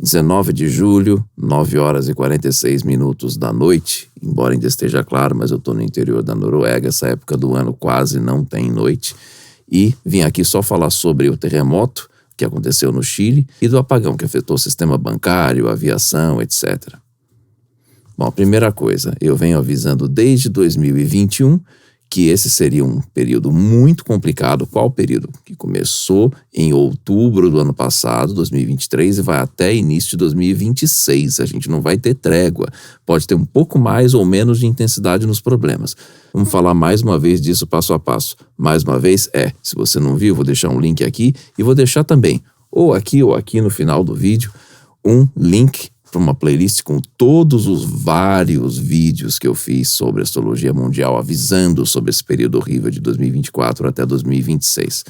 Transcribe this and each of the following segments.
19 de julho, 9 horas e 46 minutos da noite, embora ainda esteja claro, mas eu estou no interior da Noruega, essa época do ano quase não tem noite, e vim aqui só falar sobre o terremoto que aconteceu no Chile e do apagão que afetou o sistema bancário, aviação, etc. Bom, a primeira coisa, eu venho avisando desde 2021 que esse seria um período muito complicado. Qual período? Que começou em outubro do ano passado, 2023, e vai até início de 2026. A gente não vai ter trégua. Pode ter um pouco mais ou menos de intensidade nos problemas. Vamos falar mais uma vez disso passo a passo. Mais uma vez, se você não viu, vou deixar um link aqui e vou deixar também, ou aqui no final do vídeo, um link para uma playlist com todos os vários vídeos que eu fiz sobre astrologia mundial, avisando sobre esse período horrível de 2024 até 2026.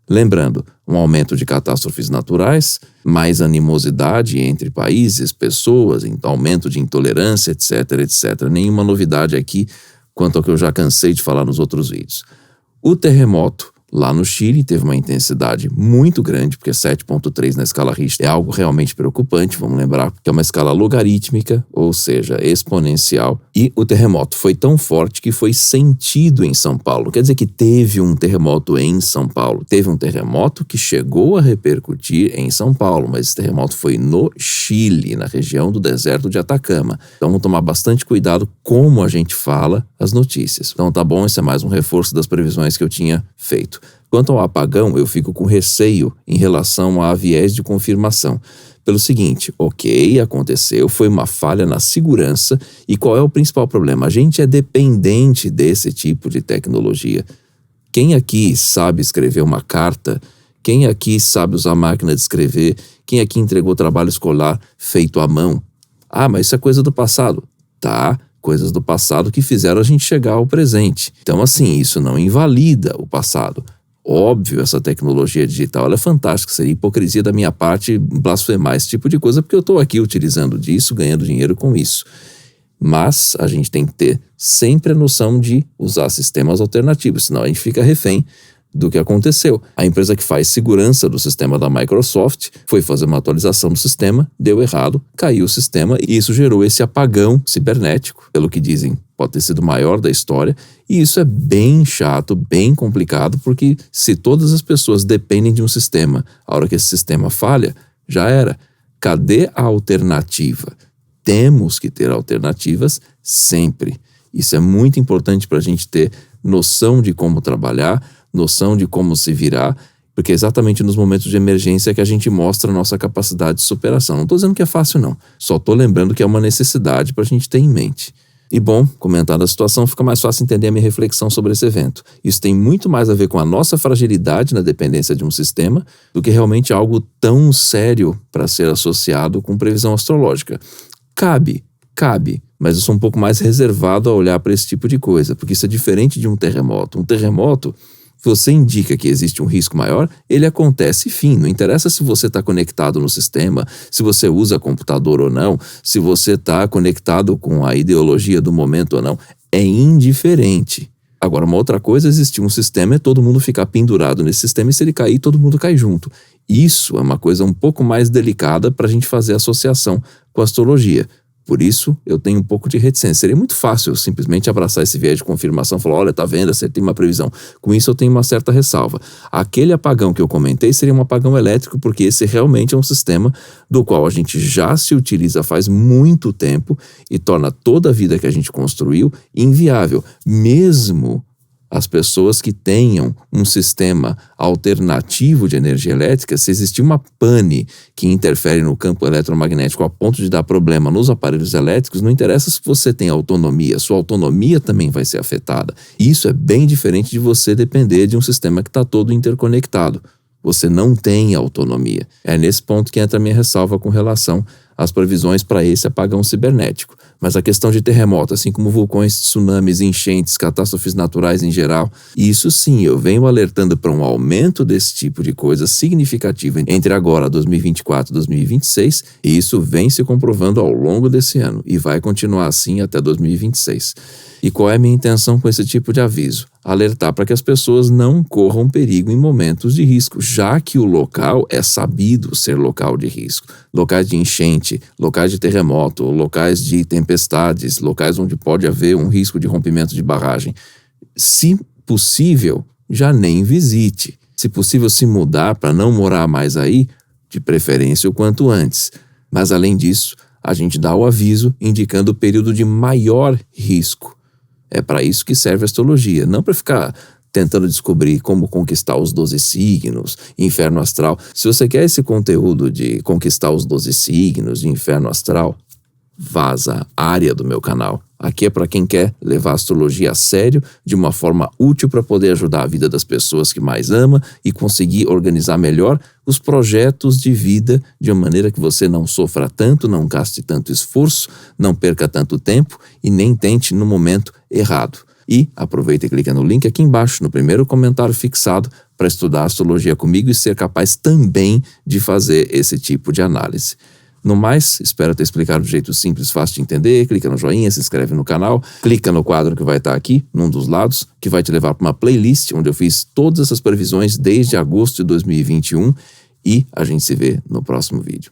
Lembrando, um aumento de catástrofes naturais, mais animosidade entre países, pessoas, então aumento de intolerância, etc, etc. Nenhuma novidade aqui quanto ao que eu já cansei de falar nos outros vídeos. O terremoto lá no Chile teve uma intensidade muito grande, porque 7,3 na escala Richter é algo realmente preocupante, vamos lembrar que é uma escala logarítmica, ou seja, exponencial, e o terremoto foi tão forte que foi sentido em São Paulo. Quer dizer que teve um terremoto em São Paulo, teve um terremoto que chegou a repercutir em São Paulo, mas esse terremoto foi no Chile, na região do deserto de Atacama. Então vamos tomar bastante cuidado como a gente fala as notícias. Então tá bom, esse é mais um reforço das previsões que eu tinha feito. Quanto ao apagão, eu fico com receio em relação a viés de confirmação. Pelo seguinte, aconteceu, foi uma falha na segurança, e qual é o principal problema? A gente é dependente desse tipo de tecnologia. Quem aqui sabe escrever uma carta? Quem aqui sabe usar máquina de escrever? Quem aqui entregou trabalho escolar feito à mão? Mas isso é coisa do passado. Tá, coisas do passado que fizeram a gente chegar ao presente. Então, assim, isso não invalida o passado. Óbvio, essa tecnologia digital ela é fantástica, seria hipocrisia da minha parte blasfemar esse tipo de coisa, porque eu estou aqui utilizando disso, ganhando dinheiro com isso. Mas a gente tem que ter sempre a noção de usar sistemas alternativos, senão a gente fica refém do que aconteceu. A empresa que faz segurança do sistema da Microsoft foi fazer uma atualização do sistema, deu errado, caiu o sistema e isso gerou esse apagão cibernético, pelo que dizem, pode ter sido o maior da história, e isso é bem chato, bem complicado, porque se todas as pessoas dependem de um sistema, a hora que esse sistema falha, já era. Cadê a alternativa? Temos que ter alternativas sempre. Isso é muito importante para a gente ter noção de como trabalhar, noção de como se virar, porque é exatamente nos momentos de emergência que a gente mostra a nossa capacidade de superação. Não estou dizendo que é fácil não, só estou lembrando que é uma necessidade para a gente ter em mente. E bom, comentada a situação, fica mais fácil entender a minha reflexão sobre esse evento. Isso tem muito mais a ver com a nossa fragilidade na dependência de um sistema do que realmente algo tão sério para ser associado com previsão astrológica. Cabe, mas eu sou um pouco mais reservado a olhar para esse tipo de coisa, porque isso é diferente de um terremoto. Um terremoto, você indica que existe um risco maior, ele acontece, fim. Não interessa se você está conectado no sistema, se você usa computador ou não, se você está conectado com a ideologia do momento ou não, é indiferente. Agora, uma outra coisa é existir um sistema e todo mundo ficar pendurado nesse sistema e se ele cair, todo mundo cai junto. Isso é uma coisa um pouco mais delicada para a gente fazer associação com a astrologia. Por isso, eu tenho um pouco de reticência. Seria muito fácil eu simplesmente abraçar esse viés de confirmação e falar, olha, tá vendo, você tem uma previsão. Com isso, eu tenho uma certa ressalva. Aquele apagão que eu comentei seria um apagão elétrico, porque esse realmente é um sistema do qual a gente já se utiliza faz muito tempo e torna toda a vida que a gente construiu inviável. Mesmo as pessoas que tenham um sistema alternativo de energia elétrica, se existir uma pane que interfere no campo eletromagnético a ponto de dar problema nos aparelhos elétricos, não interessa se você tem autonomia, sua autonomia também vai ser afetada. Isso é bem diferente de você depender de um sistema que está todo interconectado. Você não tem autonomia. É nesse ponto que entra a minha ressalva com relação às previsões para esse apagão cibernético. Mas a questão de terremoto, assim como vulcões, tsunamis, enchentes, catástrofes naturais em geral, isso sim, eu venho alertando para um aumento desse tipo de coisa significativo entre agora 2024 e 2026, e isso vem se comprovando ao longo desse ano, e vai continuar assim até 2026. E qual é a minha intenção com esse tipo de aviso? Alertar para que as pessoas não corram perigo em momentos de risco, já que o local é sabido ser local de risco. Locais de enchente, locais de terremoto, locais de tempestades, locais onde pode haver um risco de rompimento de barragem. Se possível, já nem visite. Se possível, se mudar para não morar mais aí, de preferência o quanto antes. Mas além disso, a gente dá o aviso indicando o período de maior risco. É para isso que serve a astrologia, não para ficar tentando descobrir como conquistar os 12 signos, inferno astral. Se você quer esse conteúdo de conquistar os 12 signos, de inferno astral, vaza a área do meu canal. Aqui é para quem quer levar a astrologia a sério, de uma forma útil para poder ajudar a vida das pessoas que mais ama e conseguir organizar melhor os projetos de vida de uma maneira que você não sofra tanto, não gaste tanto esforço, não perca tanto tempo e nem tente no momento errado. E aproveita e clica no link aqui embaixo, no primeiro comentário fixado, para estudar astrologia comigo e ser capaz também de fazer esse tipo de análise. No mais, espero ter explicado de um jeito simples, fácil de entender. Clica no joinha, se inscreve no canal, clica no quadro que vai estar aqui, num dos lados, que vai te levar para uma playlist onde eu fiz todas essas previsões desde agosto de 2021 e a gente se vê no próximo vídeo.